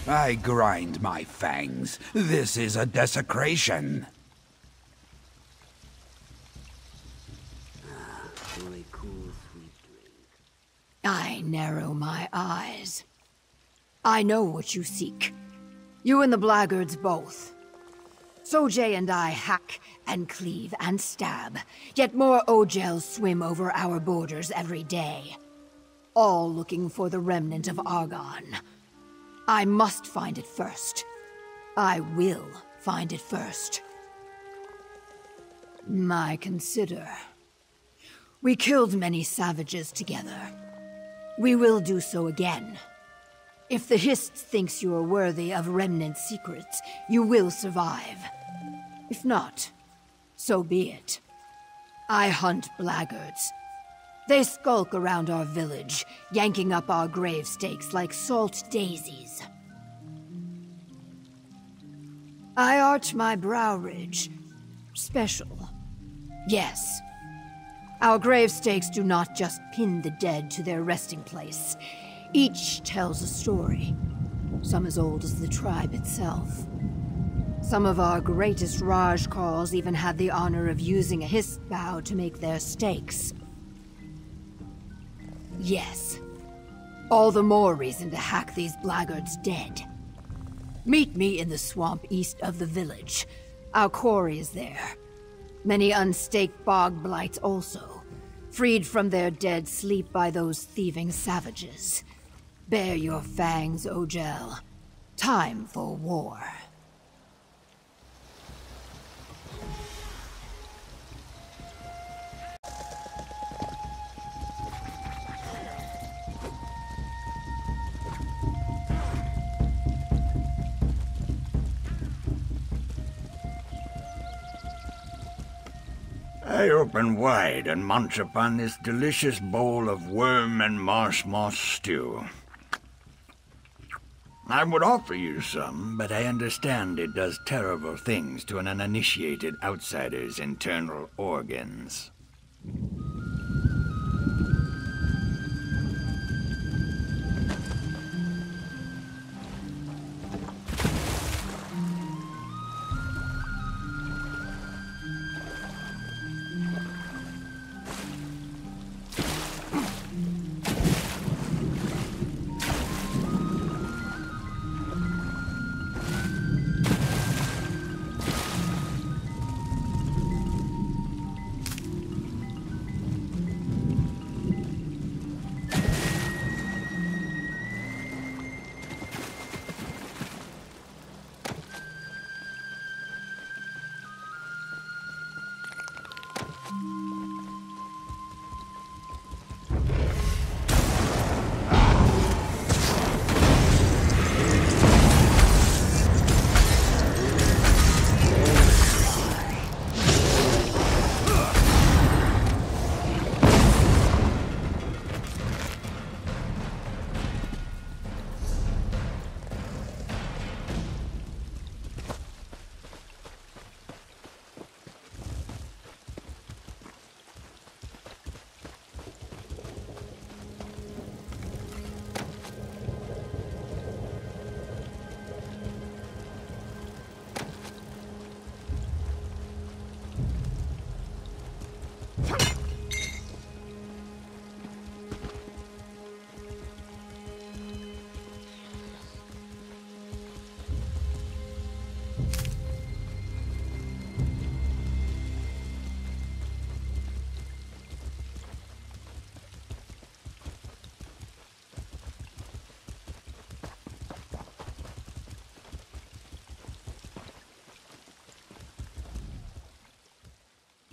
I grind my fangs. This is a desecration. Really cool, sweet drink. I narrow my eyes. I know what you seek. You and the blackguards both. Sojay and I hack and cleave and stab, yet more Ogels swim over our borders every day. All looking for the remnant of Argon. I must find it first. I will find it first. Consider. We killed many savages together. We will do so again. If the Hist thinks you are worthy of Remnant secrets, you will survive. If not, so be it. I hunt blackguards. They skulk around our village, yanking up our grave stakes like salt daisies. I arch my brow ridge. Special. Yes. Our grave stakes do not just pin the dead to their resting place. Each tells a story, some as old as the tribe itself. Some of our greatest Rajkals even had the honor of using a Hist bow to make their stakes. Yes. All the more reason to hack these blackguards dead. Meet me in the swamp east of the village. Our quarry is there. Many unstaked bog blights also. Freed from their dead sleep by those thieving savages. Bare your fangs, Ogel. Time for war. I open wide and munch upon this delicious bowl of worm and marsh moss stew. I would offer you some, but I understand it does terrible things to an uninitiated outsider's internal organs.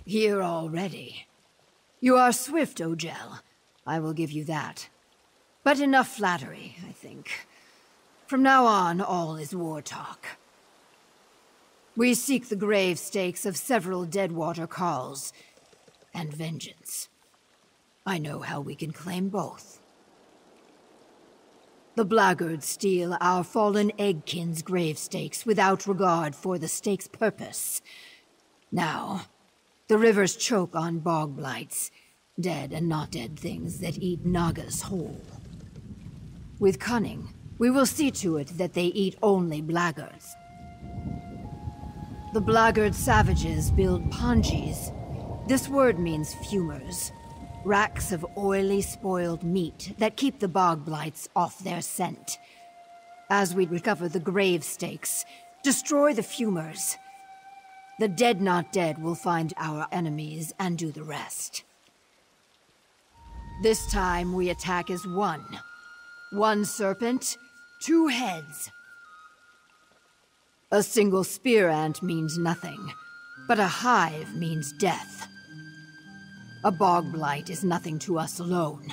Here already. You are swift, Ogel. I will give you that. But enough flattery, I think. From now on, all is war talk. We seek the grave stakes of several Deadwater Carls, and vengeance. I know how we can claim both. The blackguards steal our fallen eggkin's grave stakes without regard for the stake's purpose. Now, the rivers choke on bog blights, dead and not dead things that eat Nagas whole. With cunning, We will see to it that they eat only blackguards. The blackguard savages build ponjis. This word means fumers. Racks of oily, spoiled meat that keep the bog blights off their scent. As we recover the grave stakes, destroy the fumers. The dead not dead will find our enemies and do the rest. This time we attack as one. One serpent, two heads. A single spear ant means nothing, but a hive means death. A bog blight is nothing to us alone,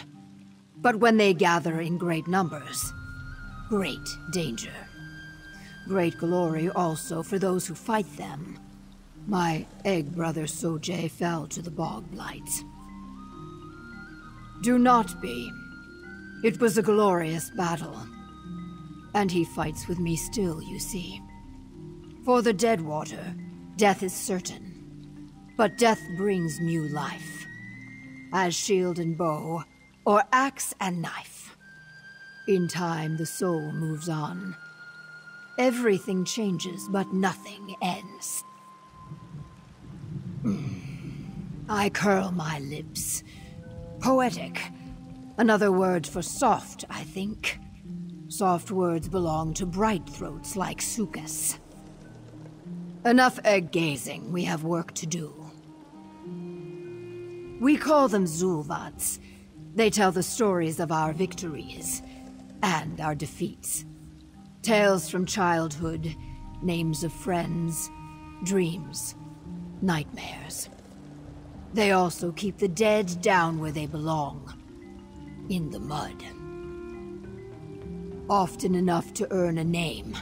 but when they gather in great numbers, great danger. Great glory also for those who fight them. My egg brother Sojay fell to the bog blights. Do not be. It was a glorious battle. And he fights with me still, you see. For the Deadwater, death is certain. But death brings new life. As shield and bow, or axe and knife. In time, the soul moves on. Everything changes, but nothing ends. I curl my lips. Poetic. Another word for soft, I think. Soft words belong to bright throats like Sukas. Enough egg-gazing, we have work to do. We call them Zulvats. They tell the stories of our victories, and our defeats. Tales from childhood, names of friends, dreams, nightmares. They also keep the dead down where they belong, in the mud. Often enough to earn a name,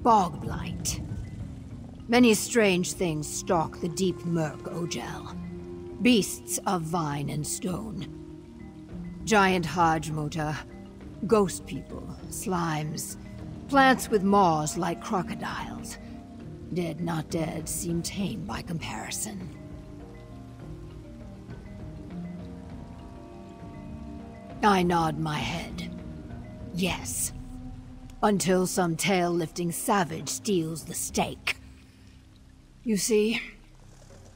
Bog Blight. Many strange things stalk the deep murk, Ojel. Beasts of vine and stone. Giant Hajmota, ghost people, slimes, plants with maws like crocodiles. Dead not dead seem tame by comparison. I nod my head. Yes. Until some tail-lifting savage steals the stake. You see,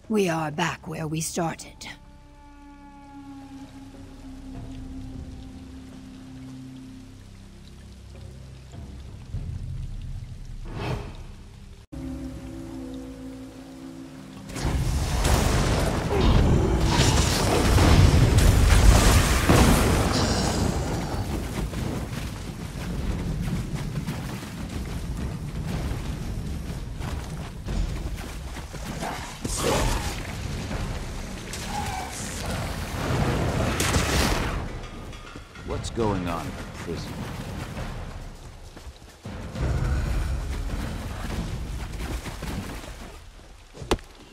we are back where we started. What's going on in the prison?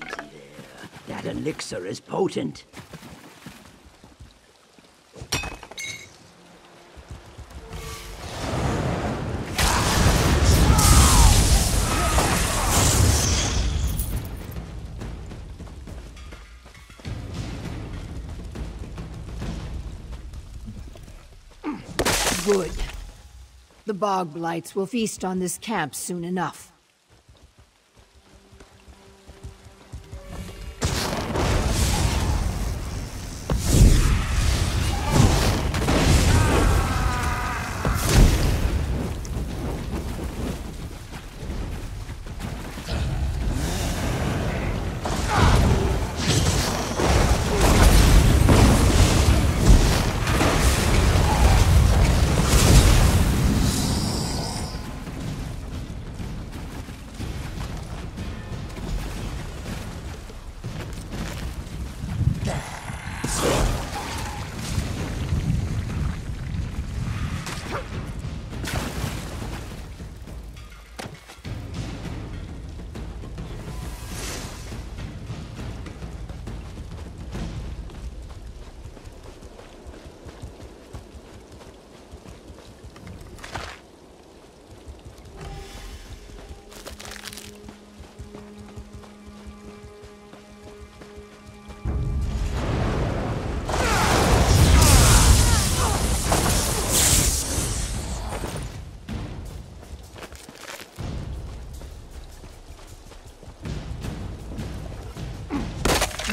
Easy there. That elixir is potent. Good. The Bog Blights will feast on this camp soon enough.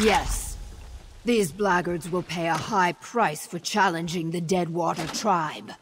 Yes. These blackguards will pay a high price for challenging the Deadwater tribe.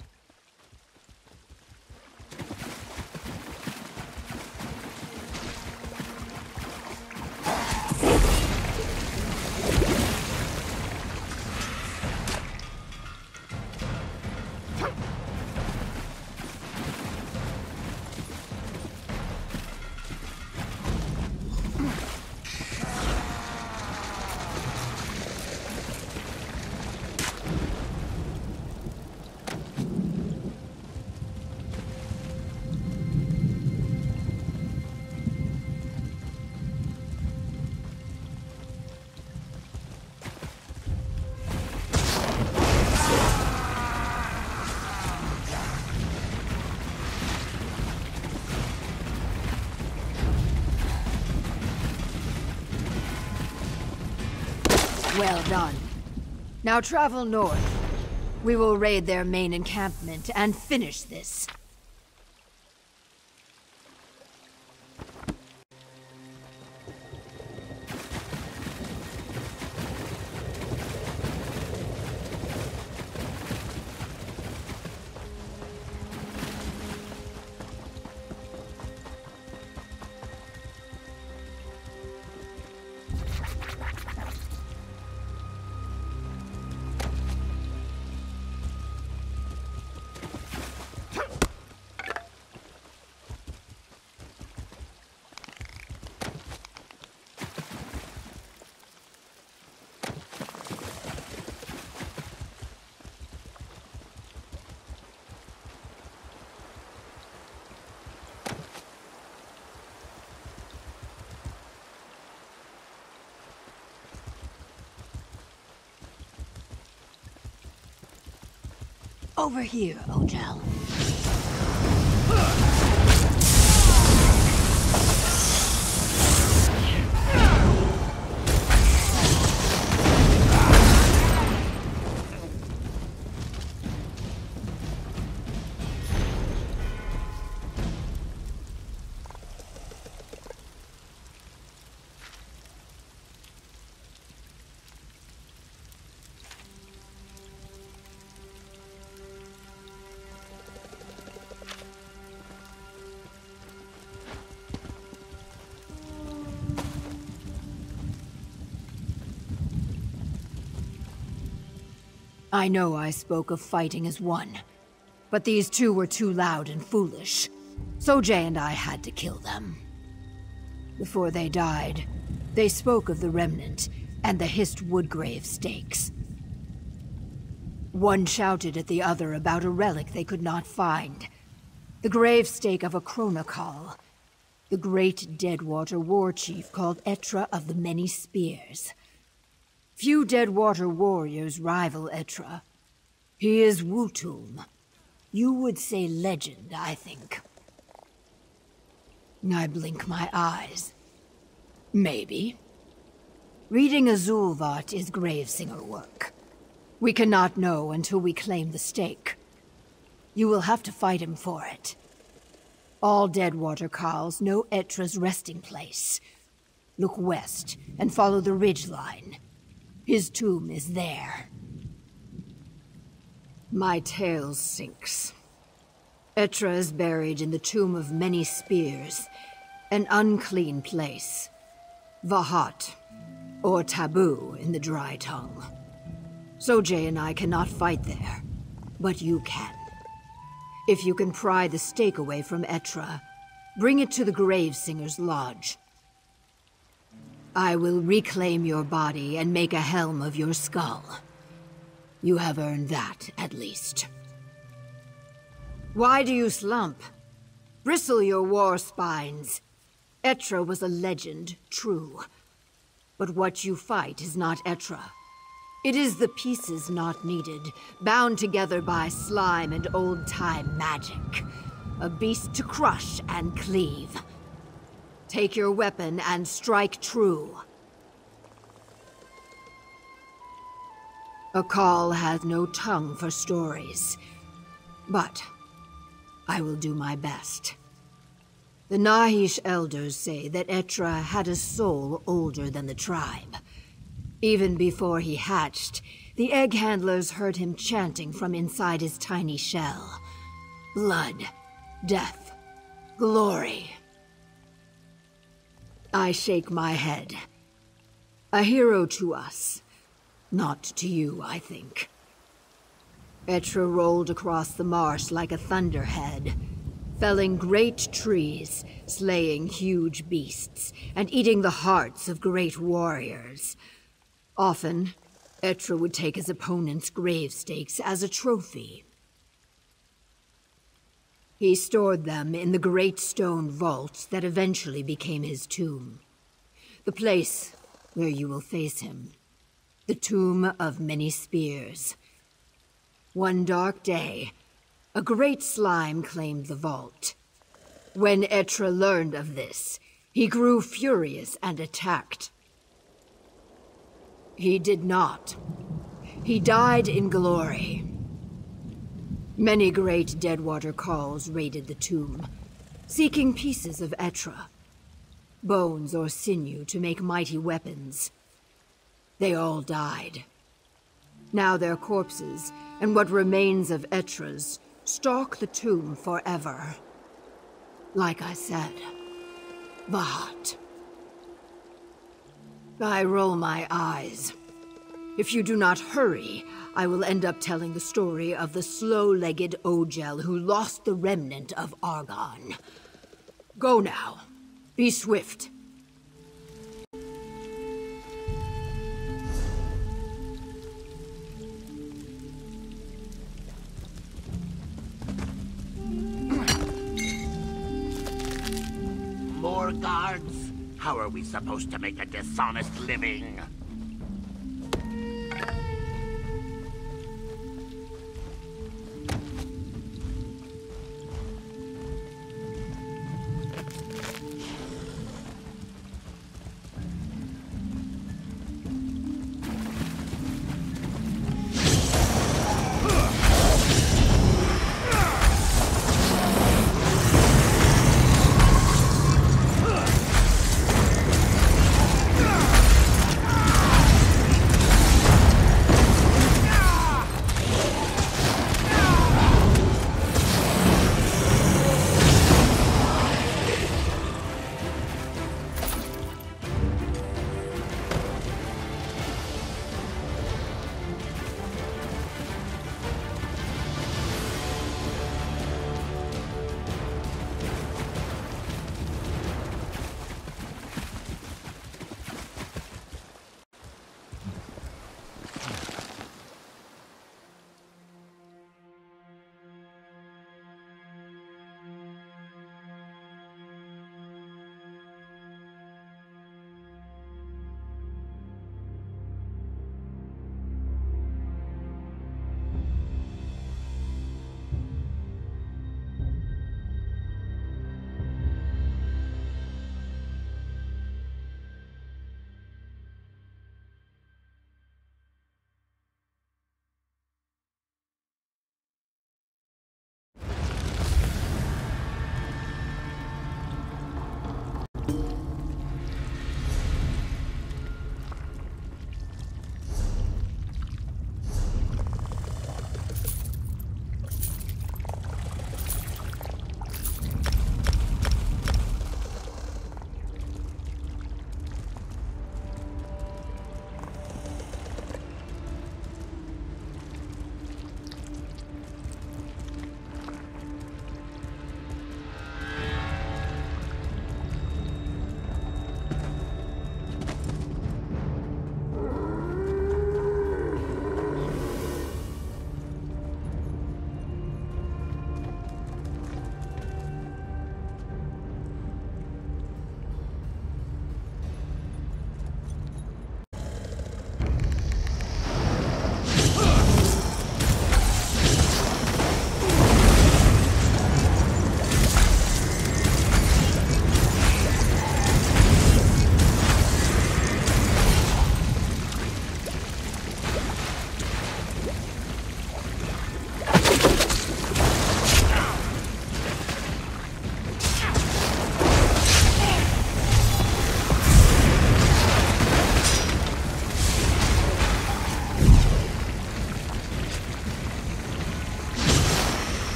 Well done. Now travel north. We will raid their main encampment and finish this. Over here, Ojel. I know I spoke of fighting as one, but these two were too loud and foolish. So Jay and I had to kill them. Before they died, they spoke of the Remnant and the hissed Woodgrave stakes. One shouted at the other about a relic they could not find. The grave stake of a Chronocall, the great Deadwater war chief called Etra of the Many Spears. Few Deadwater warriors rival Etra. He is Wutum. You would say legend, I think. I blink my eyes. Maybe. Reading Azulvat is Gravesinger work. We cannot know until we claim the stake. You will have to fight him for it. All Deadwater Carls know Etra's resting place. Look west and follow the ridge line. His tomb is there. My tail sinks. Etra is buried in the Tomb of Many Spears, an unclean place. Vahat, or taboo in the dry tongue. Sojay and I cannot fight there, but you can. If you can pry the stake away from Etra, bring it to the Gravesinger's lodge. I will reclaim your body and make a helm of your skull. You have earned that, at least. Why do you slump? Bristle your war spines. Etra was a legend, true. But what you fight is not Etra. It is the pieces not needed, bound together by slime and old-time magic. A beast to crush and cleave. Take your weapon and strike true. A call has no tongue for stories, but I will do my best. The Nahish elders say that Etra had a soul older than the tribe. Even before he hatched, the egg handlers heard him chanting from inside his tiny shell. Blood, death, glory. I shake my head. A hero to us. Not to you, I think. Etra rolled across the marsh like a thunderhead, felling great trees, slaying huge beasts, and eating the hearts of great warriors. Often, Etra would take his opponent's grave stakes as a trophy. He stored them in the great stone vault that eventually became his tomb. The place where you will face him. The tomb of many spears. One dark day, a great slime claimed the vault. When Etra learned of this, he grew furious and attacked. He did not. He died in glory. Many great Deadwater Carls raided the tomb, seeking pieces of Etra, bones or sinew to make mighty weapons. They all died. Now their corpses, and what remains of Etra's, stalk the tomb forever. Like I said, Vahat. I roll my eyes. If you do not hurry, I will end up telling the story of the slow-legged Ogel who lost the remnant of Argon. Go now. Be swift. More guards? How are we supposed to make a dishonest living?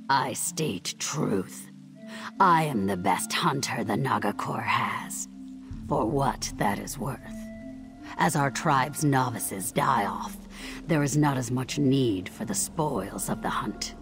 I state truth. I am the best hunter the Nagakor has, for what that is worth. As our tribe's novices die off, there is not as much need for the spoils of the hunt.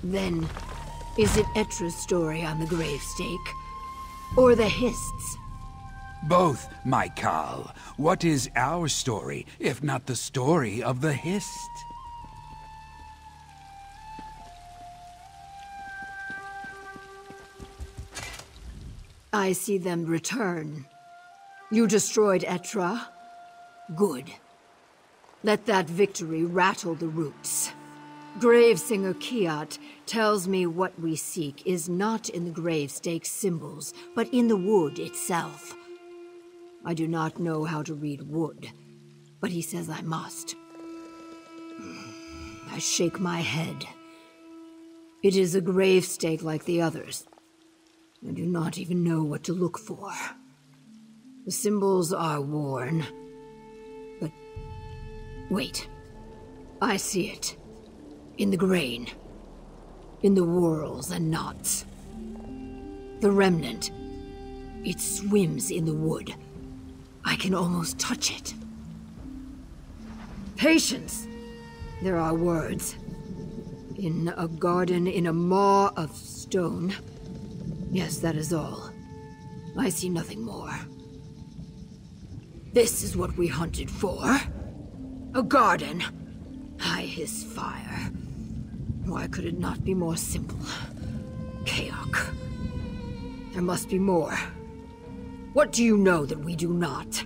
Then, is it Etra's story on the gravestake? Or the Hist's? Both, my Carl. What is our story, if not the story of the Hist? I see them return. You destroyed Etra? Good. Let that victory rattle the roots. Gravesinger Kiat tells me what we seek is not in the gravestake symbols, but in the wood itself. I do not know how to read wood, but he says I must. I shake my head. It is a gravestake like the others. I do not even know what to look for. The symbols are worn. But wait. I see it. In the grain. In the whorls and knots. The remnant. It swims in the wood. I can almost touch it. Patience! There are words. In a garden in a maw of stone. Yes, that is all. I see nothing more. This is what we hunted for. A garden. I hiss fire. Why could it not be more simple? Kaok. There must be more. What do you know that we do not?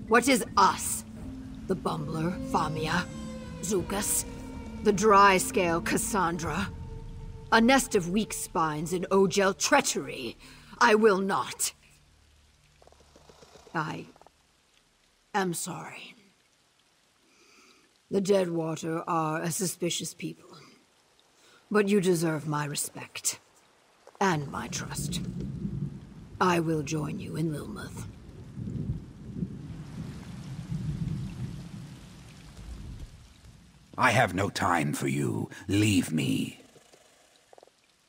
What is us? The Bumbler, Famia, Zukas, the Dry-Scale Cassandra. A nest of weak spines and Ogel treachery. I will not. I am sorry. The Deadwater are a suspicious people. But you deserve my respect. And my trust. I will join you in Lilmuth. I have no time for you. Leave me.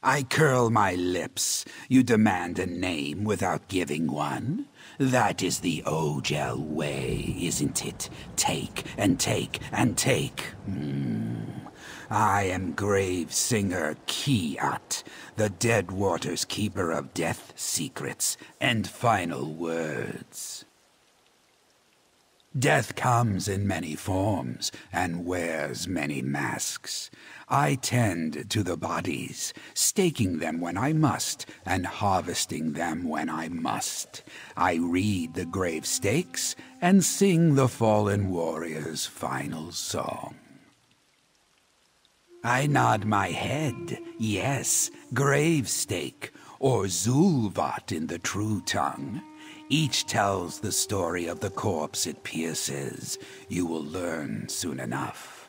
I curl my lips. You demand a name without giving one? That is the Ogel way, isn't it? Take and take and take. I am Gravesinger Kiat, the Deadwater's keeper of death secrets and final words. Death comes in many forms and wears many masks. I tend to the bodies, staking them when I must, and harvesting them when I must. I read the grave stakes and sing the fallen warrior's final song. I nod my head, yes, gravestake, or Zulvat in the true tongue. Each tells the story of the corpse it pierces. You will learn soon enough.